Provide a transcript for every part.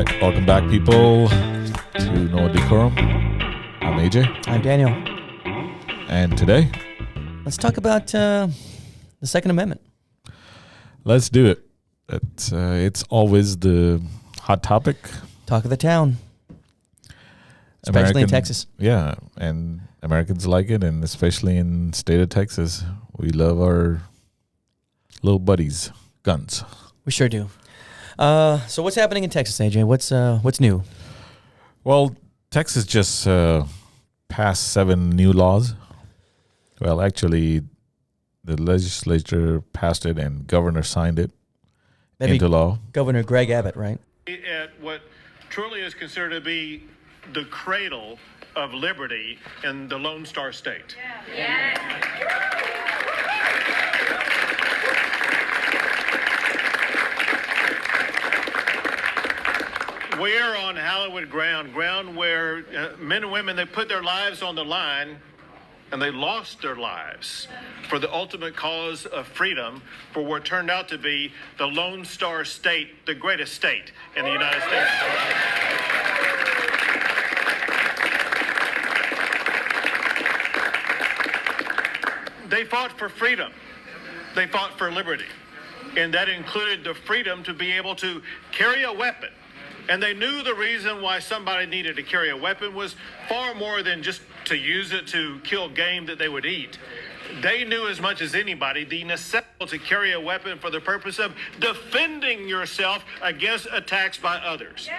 right, welcome back, people, to No Decorum. I'm AJ. I'm Daniel. And today, let's talk about the Second Amendment. Let's do it. It's always the hot topic. Talk of the town, especially in Texas. Yeah, and Americans like it, and especially in the state of Texas. We love our little buddies, guns. We sure do. So what's happening in Texas, AJ? What's new? Well, Texas just passed 7 new laws. Well, actually, the legislature passed it and governor signed it into law. Governor Greg Abbott, right? At what truly is considered to be the cradle of liberty in the Lone Star State. Yeah. We're on hallowed ground where men and women, they put their lives on the line, and they lost their lives for the ultimate cause of freedom, for what turned out to be the Lone Star State, the greatest state in the United States. They fought for freedom. They fought for liberty. And that included the freedom to be able to carry a weapon. And they knew the reason why somebody needed to carry a weapon was far more than just to use it to kill game that they would eat. They knew as much as anybody the necessity to carry a weapon for the purpose of defending yourself against attacks by others.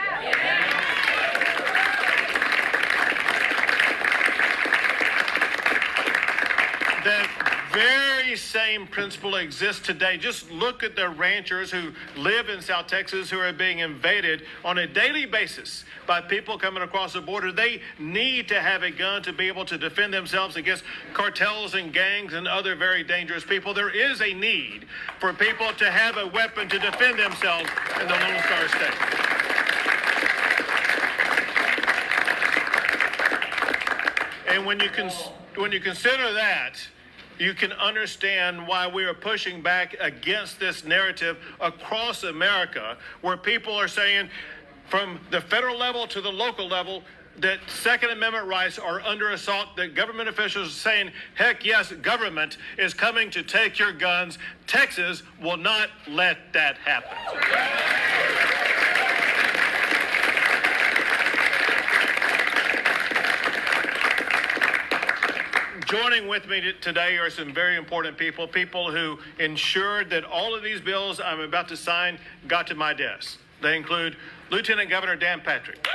That very same principle exists today. Just look at the ranchers who live in South Texas who are being invaded on a daily basis by people coming across the border. They need to have a gun to be able to defend themselves against cartels and gangs and other very dangerous people. There is a need for people to have a weapon to defend themselves in the Lone Star State. And when you consider that, you can understand why we are pushing back against this narrative across America, where people are saying from the federal level to the local level that Second Amendment rights are under assault, that government officials are saying, heck yes, government is coming to take your guns. Texas will not let that happen. Joining with me today are some very important people who ensured that all of these bills I'm about to sign got to my desk. They include Lieutenant Governor Dan Patrick,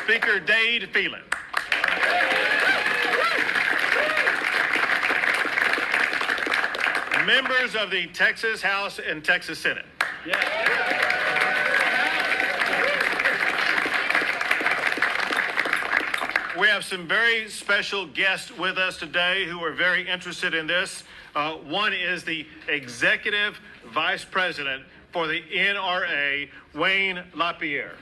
Speaker Dade Phelan, members of the Texas House and Texas Senate. We have some very special guests with us today who are very interested in this. One is the Executive Vice President for the NRA, Wayne LaPierre.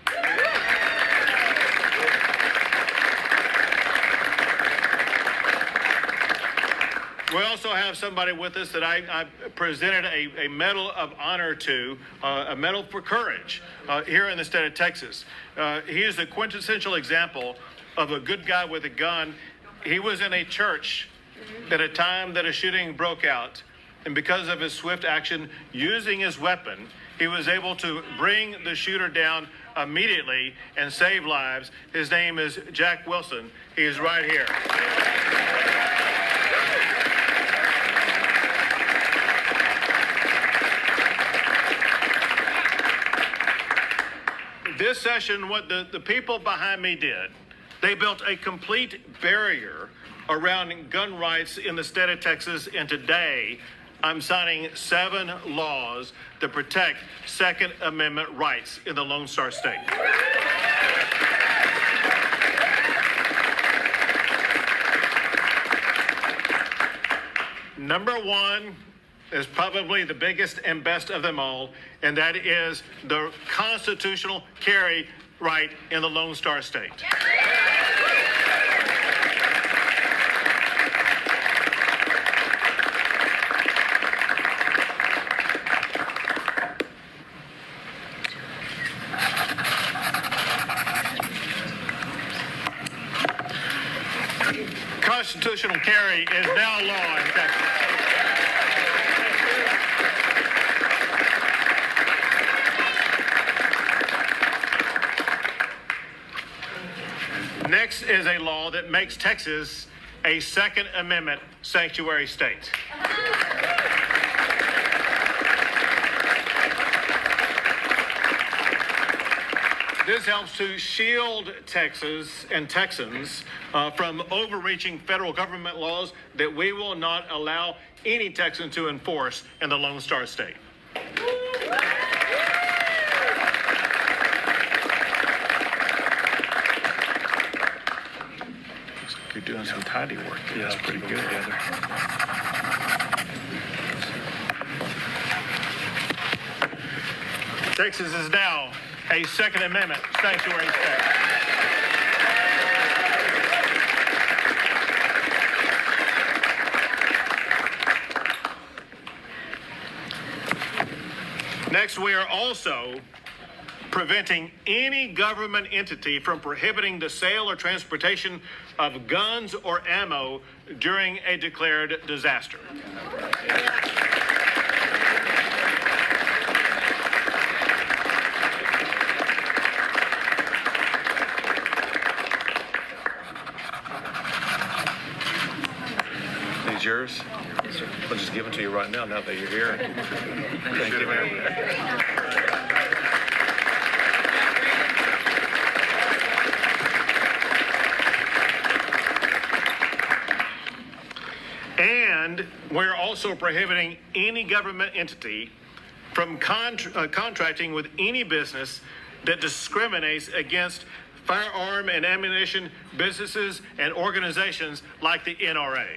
We also have somebody with us that I presented a Medal of Honor to, a Medal for Courage here in the state of Texas. He is the quintessential example of a good guy with a gun. He was in a church at a time that a shooting broke out, and because of his swift action using his weapon, he was able to bring the shooter down immediately and save lives. His name is Jack Wilson. He is right here. This session, what the people behind me did, they built a complete barrier around gun rights in the state of Texas, and today I'm signing 7 laws that protect Second Amendment rights in the Lone Star State. Number 1 is probably the biggest and best of them all, and that is the constitutional carry right in the Lone Star State. constitutional carry is now law in Texas. Next is a law that makes Texas a Second Amendment sanctuary state. This helps to shield Texas and Texans from overreaching federal government laws that we will not allow any Texan to enforce in the Lone Star State. You're doing some tidy work. Yeah, that's pretty good. Texas is now a Second Amendment sanctuary state. Next, we are also preventing any government entity from prohibiting the sale or transportation of guns or ammo during a declared disaster. These yours? Yes, sir. I'll just give them to you right now that you're here. Thank you, man. And we're also prohibiting any government entity from contracting with any business that discriminates against firearm and ammunition businesses and organizations like the NRA.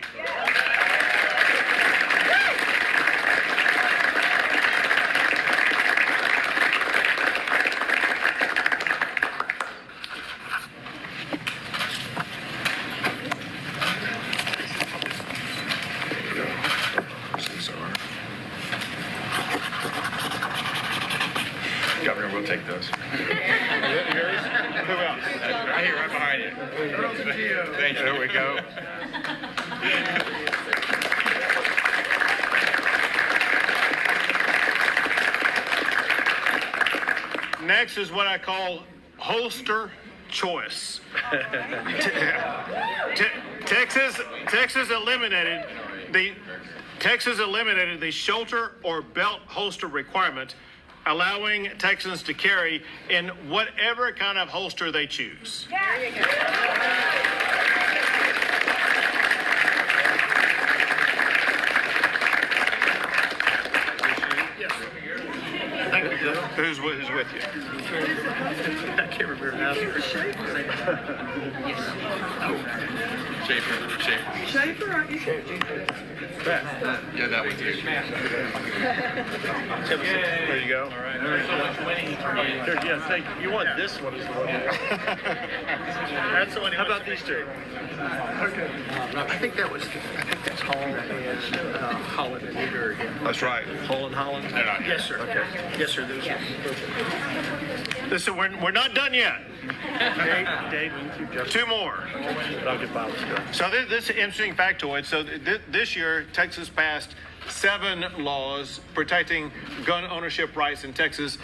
Governor, we'll take those. Yours? Who else? Right here, right behind you. Thank you. There we go. Next is what I call holster choice. Texas eliminated the shoulder or belt holster requirement, allowing Texans to carry in whatever kind of holster they choose. There you go. Who's with you? I can't remember now. Schaefer, aren't you? Yeah, that one too. There you go. All right. There's so much winning. Yeah, thank you. You want this one as the one. That's the one. How about these two? Okay. I think that's Hall and Holland and Newberry. That's right. Hall and Holland? Yes, sir. Okay. Yes, sir. Listen, we're not done yet. Dade, two more. So this is an interesting factoid. So this year, Texas passed 7 laws protecting gun ownership rights in Texas.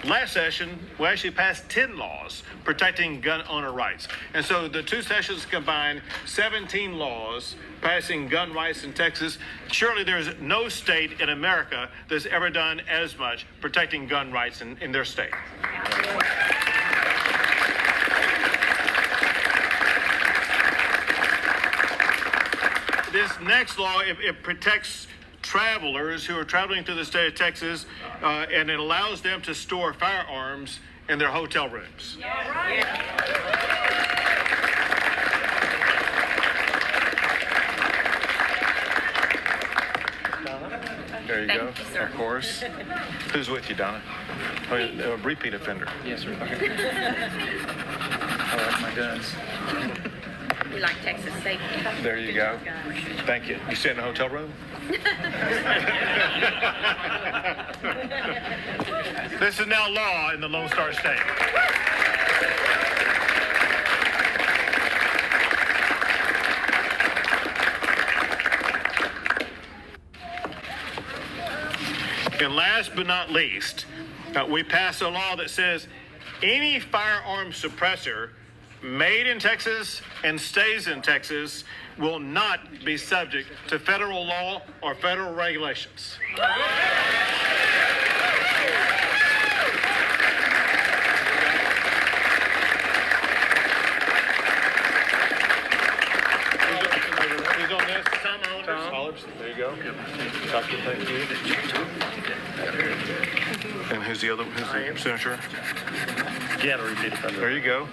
Last session, we actually passed 10 laws protecting gun owner rights. And so the two sessions combined 17 laws passing gun rights in Texas. Surely there's no state in America that's ever done as much protecting gun rights in their state. This next law, it protects travelers who are traveling through the state of Texas, and it allows them to store firearms in their hotel rooms. Yeah, right. There you go. You, of course. Who's with you, Donna? Oh, a repeat offender. Yes, sir. Okay. I like my guns. We like Texas safety. There you go. Thank you. You stay in the hotel room? This is now law in the Lone Star State. And last but not least, we passed a law that says any firearm suppressor made in Texas and stays in Texas will not be subject to federal law or federal regulations. Who's on this? Tom Oliverson. There you go. Doctor, thank you. And who's the other? Who's the senator? Yeah, repeat it. There you go.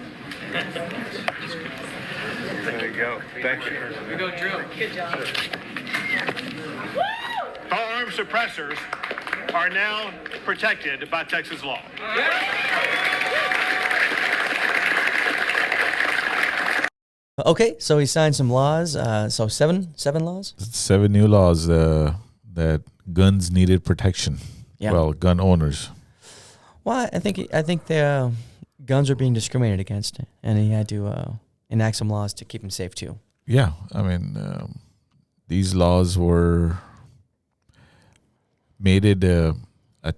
There you go. Thank you. Here we go, Drew. Good job. Firearm suppressors are now protected by Texas law. Okay, so he signed some laws. So seven laws. 7 new laws that guns needed protection. Yeah. Well, gun owners. Well, I think the guns are being discriminated against, and he had to enact some laws to keep them safe too. Yeah, I mean, these laws were made it a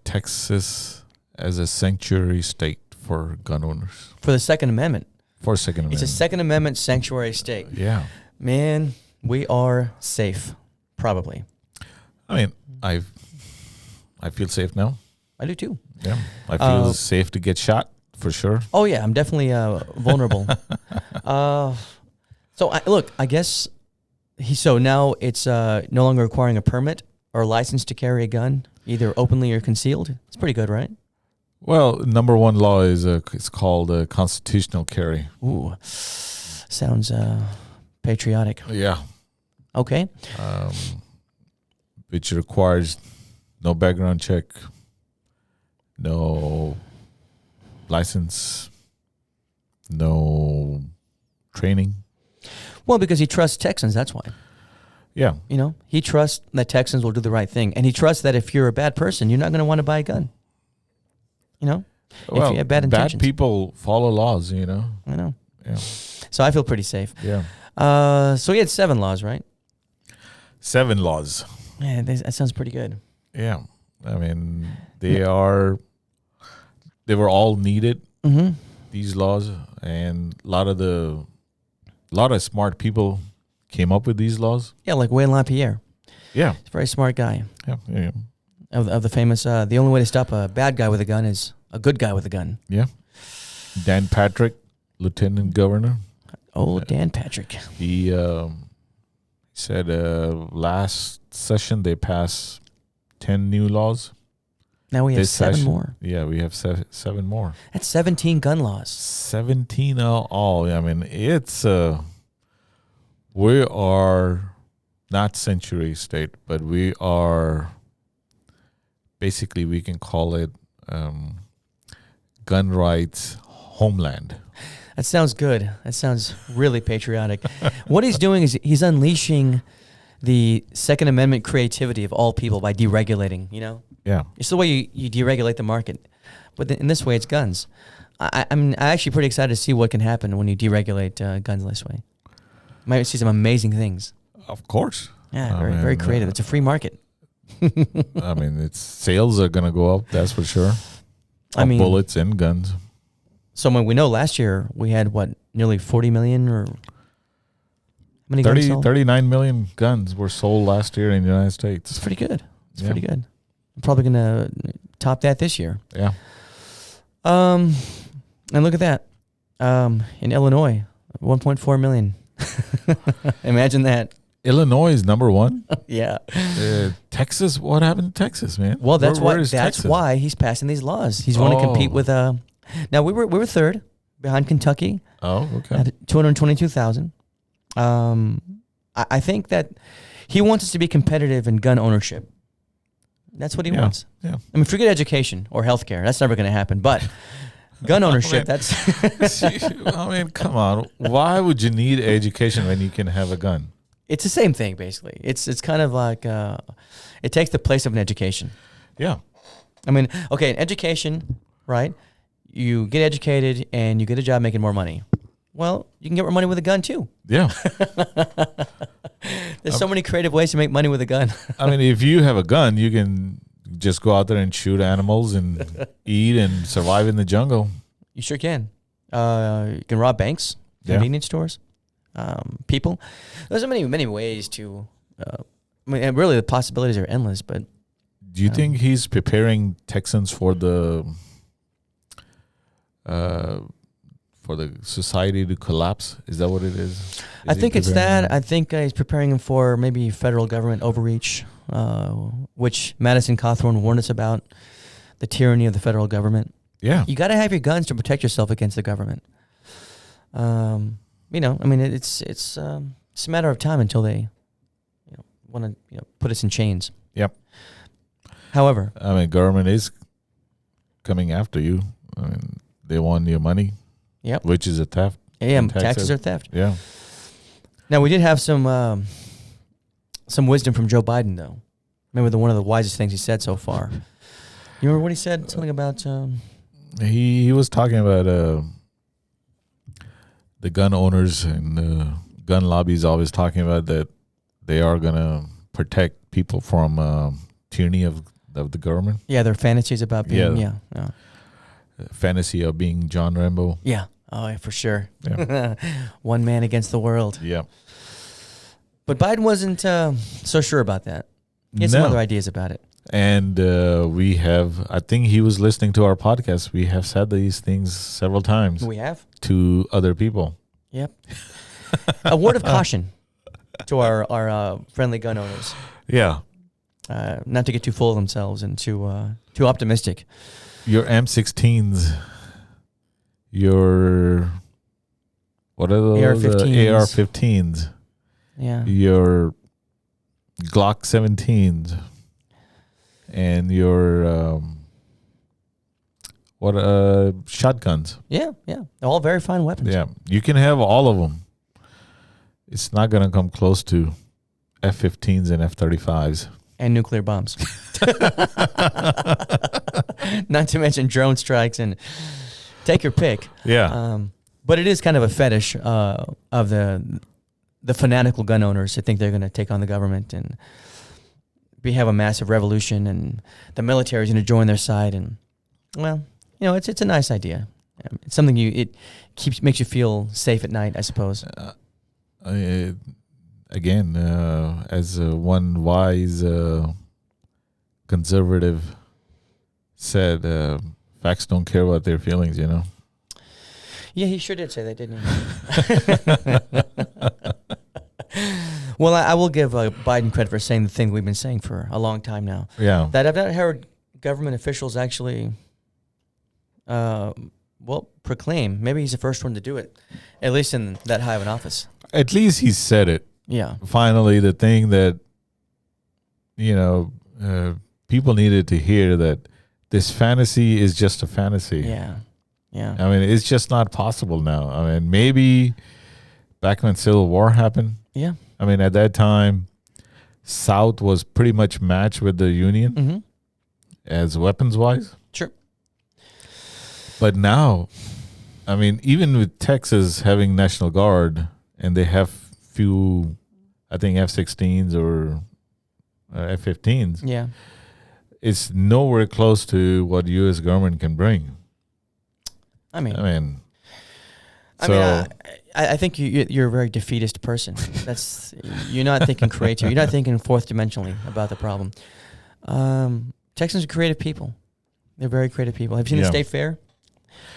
Texas as a sanctuary state for gun owners. For the Second Amendment. For Second Amendment. It's a Second Amendment sanctuary state. Yeah. Man, we are safe, probably. I mean, I feel safe now. I do too. Yeah. I feel safe to get shot, for sure. Oh, yeah, I'm definitely vulnerable. So, I guess, so now it's no longer requiring a permit or a license to carry a gun, either openly or concealed. It's pretty good, right? Well, number one law is it's called constitutional carry. Ooh, sounds patriotic. Yeah. Okay. Which requires no background check, no license, no training. Well, because he trusts Texans, that's why. Yeah. You know, he trusts that Texans will do the right thing. And he trusts that if you're a bad person, you're not going to want to buy a gun. You know? Well, if you have bad intentions. bad people follow laws, you know. I know. Yeah. So I feel pretty safe. Yeah. So he had 7 laws, right? 7 laws. Yeah, that sounds pretty good. Yeah. I mean, they were all needed, these laws, and a lot of smart people came up with these laws. Yeah, like Wayne LaPierre. Yeah. He's a very smart guy. Yeah. Yeah. Of the famous, the only way to stop a bad guy with a gun is a good guy with a gun. Yeah. Dan Patrick, Lieutenant Governor. Oh, Dan Patrick. He said last session they passed 10 new laws. Now we have This 7 session, more. Yeah, we have 7 more. That's 17 gun laws. 17 all. I mean, it's we are not sanctuary state, but we are basically, we can call it gun rights homeland. That sounds good. That sounds really patriotic. What he's doing is he's unleashing the Second Amendment creativity of all people by deregulating, you know? Yeah. It's the way you deregulate the market. But in this way, it's guns. I'm actually pretty excited to see what can happen when you deregulate guns this way. You might see some amazing things. Of course. Yeah, very creative. It's a free market. I mean, its sales are going to go up, that's for sure. I mean, bullets and guns. So we know last year we had, nearly 40 million or... How many guns sold? 39 million guns were sold last year in the United States. It's pretty good. It's pretty good. I'm probably going to top that this year. Yeah. And look at that. In Illinois, 1.4 million. Imagine that. Illinois is number 1. Yeah. Texas, what happened to Texas, man? Well, that's Texas? why he's passing these laws. He's going to compete with now we were third behind Kentucky. Oh, okay. At 222,000. I think that he wants us to be competitive in gun ownership. That's what he wants. Yeah. I mean, forget education or healthcare. That's never going to happen. But gun ownership, that's... I mean, come on. Why would you need education when you can have a gun? It's the same thing, basically. It's kind of like it takes the place of an education. Yeah. I mean, okay, in education, right? You get educated and you get a job making more money. Well, you can get more money with a gun too. Yeah. There's so many creative ways to make money with a gun. I mean, if you have a gun, you can just go out there and shoot animals and eat and survive in the jungle. You sure can. You can rob banks, Yeah. convenience stores, people. There's many ways to. I mean, and really, the possibilities are endless. But Do you think he's preparing Texans for the society to collapse? Is that what it is? I think it's that. I think he's preparing him for maybe federal government overreach, which Madison Cawthorn warned us about, the tyranny of the federal government. Yeah. You got to have your guns to protect yourself against the government. You know, I mean, it's a matter of time until they, want to put us in chains. Yep. However, I mean, government is coming after you. I mean, they want your money. Yep. Which is a theft. Yeah, in taxes are theft. Yeah. Now, we did have some wisdom from Joe Biden, though. Maybe one of the wisest things he said so far. You remember what he said? Something about... He was talking about the gun owners and gun lobbies always talking about that they are going to protect people from tyranny of the government. Yeah, their fantasies about being... Yeah. Fantasy of being John Rambo. Yeah. Oh, yeah, for sure. Yeah. One man against the world. Yeah. But Biden wasn't so sure about that. He had some No. other ideas about it. And I think he was listening to our podcast. We have said these things several times We have? to other people. Yep. A word of caution to our friendly gun owners. Yeah. Not to get too full of themselves and too optimistic. Your M16s, your, what are those? AR-15s. AR-15s. Yeah. Your Glock 17s. And your, shotguns. Yeah, yeah. They're all very fine weapons. Yeah. You can have all of them. It's not going to come close to F-15s and F-35s. And nuclear bombs. Not to mention drone strikes and take your pick. Yeah. But it is kind of a fetish of the fanatical gun owners who think they're going to take on the government and have a massive revolution, and the military is going to join their side. And well, it's a nice idea. It's something makes you feel safe at night, I suppose. Again, as one wise conservative said, facts don't care about their feelings, Yeah, he sure did say that, didn't he? Well, I will give Biden credit for saying the thing we've been saying for a long time now. Yeah. That I've not heard government officials actually, proclaim. Maybe he's the first one to do it, at least in that high of an office. At least he said it. Yeah. Finally, the thing that, people needed to hear, that this fantasy is just a fantasy. Yeah. Yeah. I mean, it's just not possible now. I mean, maybe back when Civil War happened. Yeah. I mean, at that time, South was pretty much matched with the Union Mm-hmm. as weapons-wise. Sure. But now, I mean, even with Texas having National Guard, and they have few, I think, F-16s or F-15s, Yeah. it's nowhere close to what U.S. government can bring. I mean, I think you're a very defeatist person. You're not thinking creative. You're not thinking fourth dimensionally about the problem. Texans are creative people. They're very creative people. Have you seen the state fair?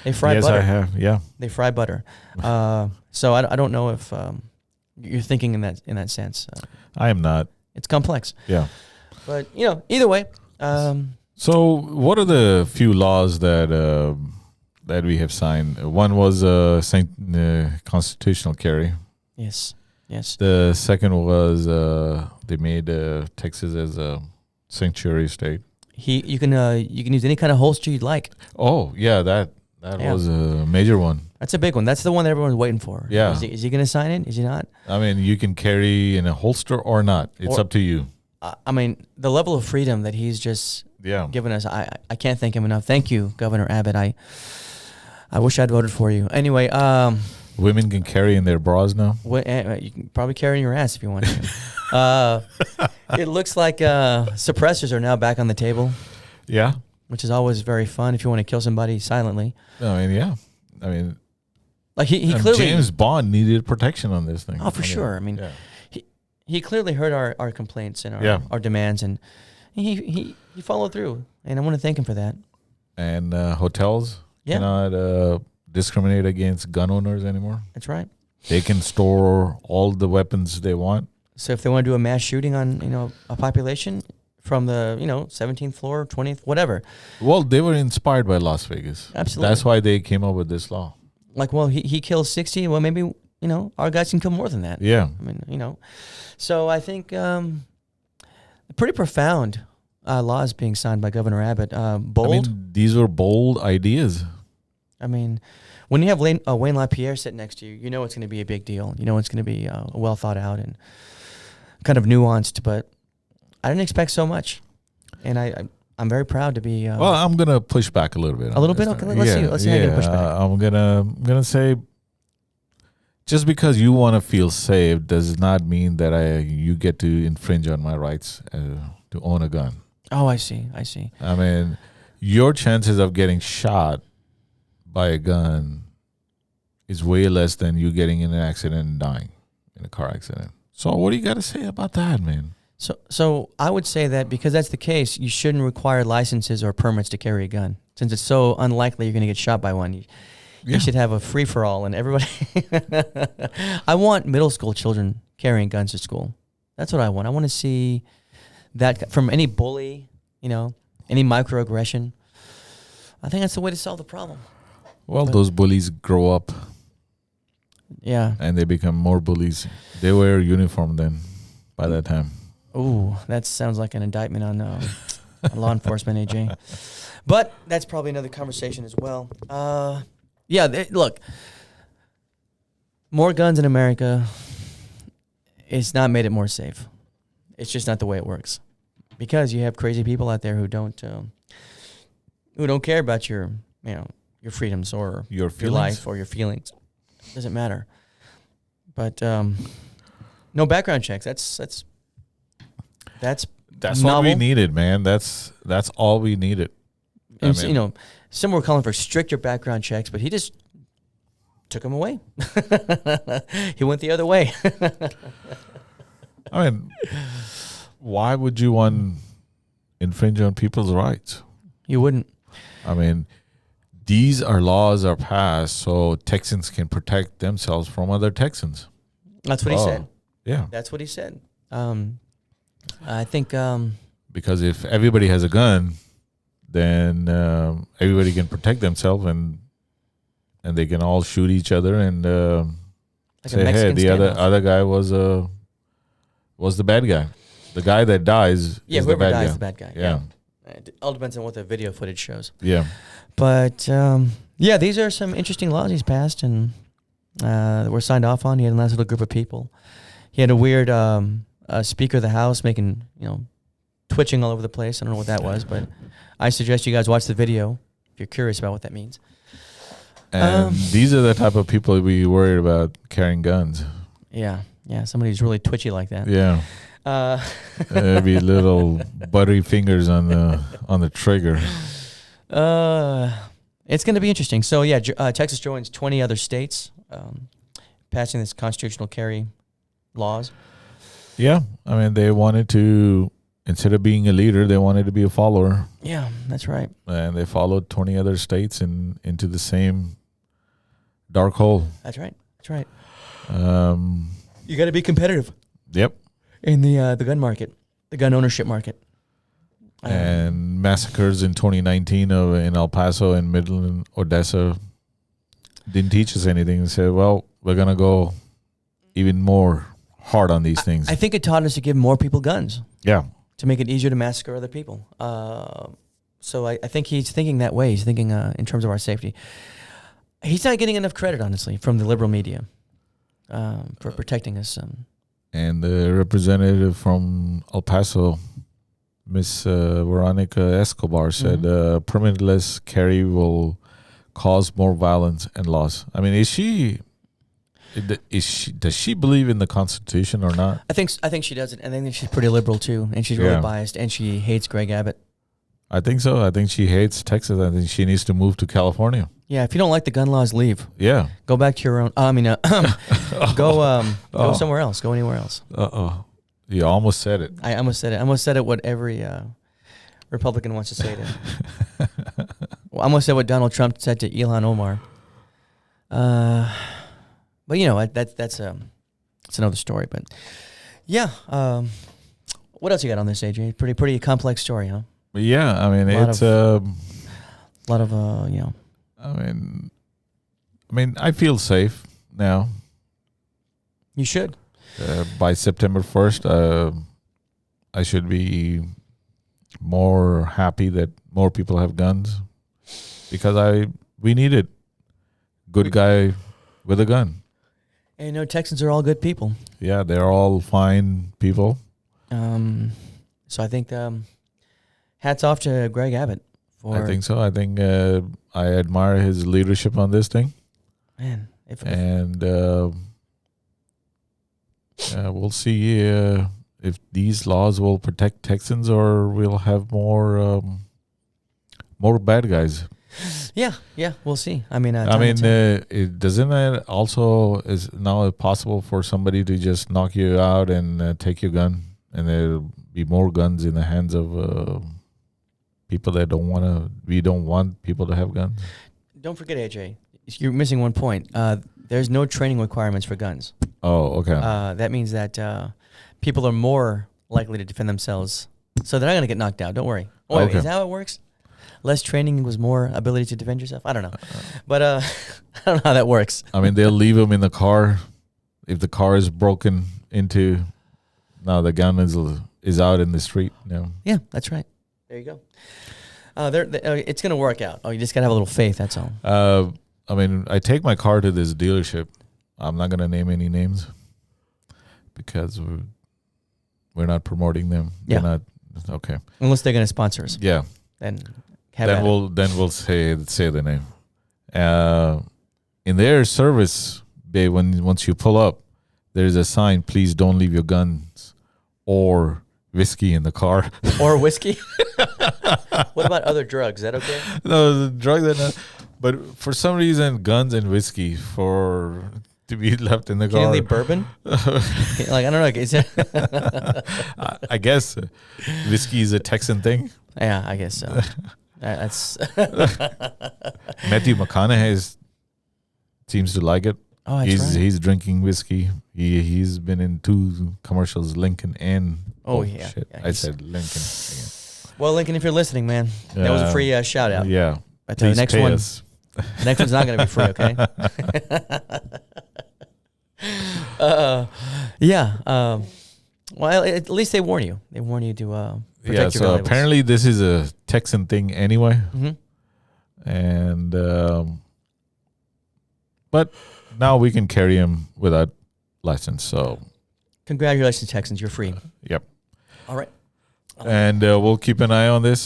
They fry butter. Yes, I have. Yeah. They fry butter. So I don't know if you're thinking in that sense. I am not. It's complex. Yeah. But either way. So what are the few laws that we have signed? One was constitutional carry. Yes. The second was they made Texas as a sanctuary state. You can use any kind of holster you'd like. Oh yeah, that was a major one. That's a big one. That's the one that everyone's waiting for. Yeah. Is he going to sign it? Is he not? I mean, you can carry in a holster or not. It's up to you. I mean, the level of freedom that he's just given us, I can't thank him enough. Thank you, Governor Abbott. I wish I'd voted for you. Anyway, women can carry in their bras now. You can probably carry in your ass if you want to. It looks like suppressors are now back on the table. Yeah. which is always very fun if you want to kill somebody silently. I mean, yeah. I mean, Like he clearly James Bond needed protection on this thing. Oh, for sure. I mean, yeah. he clearly heard our complaints and our demands, and he followed through. And I want to thank him for that. And hotels cannot discriminate against gun owners anymore. That's right. They can store all the weapons they want. So if they want to do a mass shooting on a population from the 17th floor, 20th, whatever. Well, they were inspired by Las Vegas. Absolutely. That's why they came up with this law. Like, well, he kills 60. Well, maybe our guys can kill more than that. Yeah. I mean, So I think pretty profound laws being signed by Governor Abbott. Bold. I mean, these were bold ideas. I mean, when you have Wayne LaPierre sitting next to you, you know it's going to be a big deal. You know it's going to be well thought out and kind of nuanced. But I didn't expect so much, and I'm very proud to be. Well, I'm gonna push back a little bit. A little bit. Okay, let's see how you can push back. I'm gonna say, just because you want to feel safe does not mean that you get to infringe on my rights to own a gun. Oh, I see. I mean, your chances of getting shot by a gun is way less than you getting in an accident and dying in a car accident. So what do you got to say about that, man? So I would say that because that's the case, you shouldn't require licenses or permits to carry a gun. Since it's so unlikely you're going to get shot by one, you should have a free-for-all and everybody... I want middle school children carrying guns to school. That's what I want. I want to see that from any bully, any microaggression. I think that's the way to solve the problem. Well, those bullies grow up. Yeah. And they become more bullies. They wear uniform then by that time. Ooh, that sounds like an indictment on law enforcement, AJ. But that's probably another conversation as well. Look, more guns in America, it's not made it more safe. It's just not the way it works. Because you have crazy people out there who don't care about your freedoms or your life or your feelings. It doesn't matter. But no background checks. That's what we needed, man. That's all we needed. And, some were calling for stricter background checks, but he just took them away. He went the other way. I mean, why would you want infringe on people's rights? You wouldn't. I mean, these laws are passed so Texans can protect themselves from other Texans. That's what he said. Yeah. That's what he said. I think... because if everybody has a gun, then everybody can protect themselves and they can all shoot each other and say, hey, the other guy was the bad guy. The guy that dies is the bad guy. The bad guy. Yeah. It all depends on what the video footage shows. Yeah. But, these are some interesting laws he's passed and that were signed off on. He had a nice little group of people. He had a weird Speaker of the House making, twitching all over the place. I don't know what that was, but I suggest you guys watch the video if you're curious about what that means. And these are the type of people we worried about carrying guns. Yeah, somebody who's really twitchy like that. Yeah. There'd be little buttery fingers on the trigger. It's going to be interesting. So Texas joins 20 other states passing this constitutional carry laws. Yeah, I mean they wanted to, instead of being a leader, they wanted to be a follower. Yeah, that's right. And they followed 20 other states into the same dark hole. That's right. You got to be competitive. Yep. In the gun market, the gun ownership market. And massacres in 2019 in El Paso and Midland, Odessa didn't teach us anything. They said, well, we're going to go even more hard on these things. I think it taught us to give more people guns. Yeah. To make it easier to massacre other people. So I think he's thinking that way. He's thinking in terms of our safety. He's not getting enough credit, honestly, from the liberal media for protecting us. And the representative from El Paso, Miss Veronica Escobar, said permitless carry will cause more violence and loss. I mean, does she believe in the Constitution or not? I think she doesn't. And I think she's pretty liberal too, and she's really biased, and she hates Greg Abbott. I think so. I think she hates Texas. I think she needs to move to California. Yeah, if you don't like the gun laws, leave. Yeah. Go back to your own. Go somewhere else. Go anywhere else. You almost said it. I almost said it. I almost said it. What every Republican wants to say to. Well, I almost said what Donald Trump said to Ilhan Omar. But that's another story. But yeah, what else you got on this, AJ? Pretty complex story, huh? Yeah, I mean it's a lot of I mean, I feel safe now. You should. By September 1st, I should be more happy that more people have guns because we need it. Good guy with a gun. And Texans are all good people. Yeah, they're all fine people. So I think hats off to Greg Abbott. I think so. I think I admire his leadership on this thing. Man. We'll see if these laws will protect Texans or we'll have more bad guys. Yeah, we'll see. I mean, doesn't it also is now possible for somebody to just knock you out and take your gun, and there'll be more guns in the hands of people that we don't want people to have guns. Don't forget, AJ, you're missing one point. There's no training requirements for guns. Oh, okay. That means that people are more likely to defend themselves, so they're not going to get knocked out. Don't worry. Oh, wait, is that how it works? Less training was more ability to defend yourself? I don't know. But I don't know how that works. I mean, they'll leave them in the car. If the car is broken into, now the gun is out in the street. Yeah, that's right. There you go. It's going to work out. Oh, you just got to have a little faith, that's all. I mean, I take my car to this dealership. I'm not going to name any names because we're not promoting them. Yeah. They're not, okay. Unless they're going to sponsor us. Yeah. Then we'll say the name. In their service bay, once you pull up, there's a sign: please don't leave your guns or whiskey in the car. Or whiskey. What about other drugs? Is that okay? No, the drugs are not. But for some reason, guns and whiskey to be left in the car. Can you leave bourbon? I don't know. Is it I guess whiskey is a Texan thing. Yeah, I guess so. That's Matthew McConaughey seems to like it. Oh, that's right. He's drinking whiskey. He's been in 2 commercials, Lincoln and shit. Yeah, I said Lincoln. Well, Lincoln, if you're listening, man, that was a free shout out. Yeah. But the next one's not going to be free, okay? Well, at least they warn you. They warn you to protect your valuables. Apparently this is a Texan thing anyway. Mm-hmm. And but now we can carry him without license. So congratulations, Texans. You're free. Yep. All right. And we'll keep an eye on this,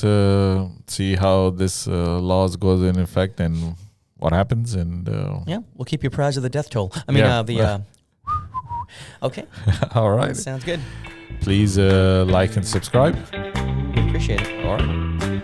see how this laws goes in effect and what happens. And we'll keep you apprised of the death toll. I mean, okay. All right. Sounds good. Please like and subscribe. We appreciate it. All right.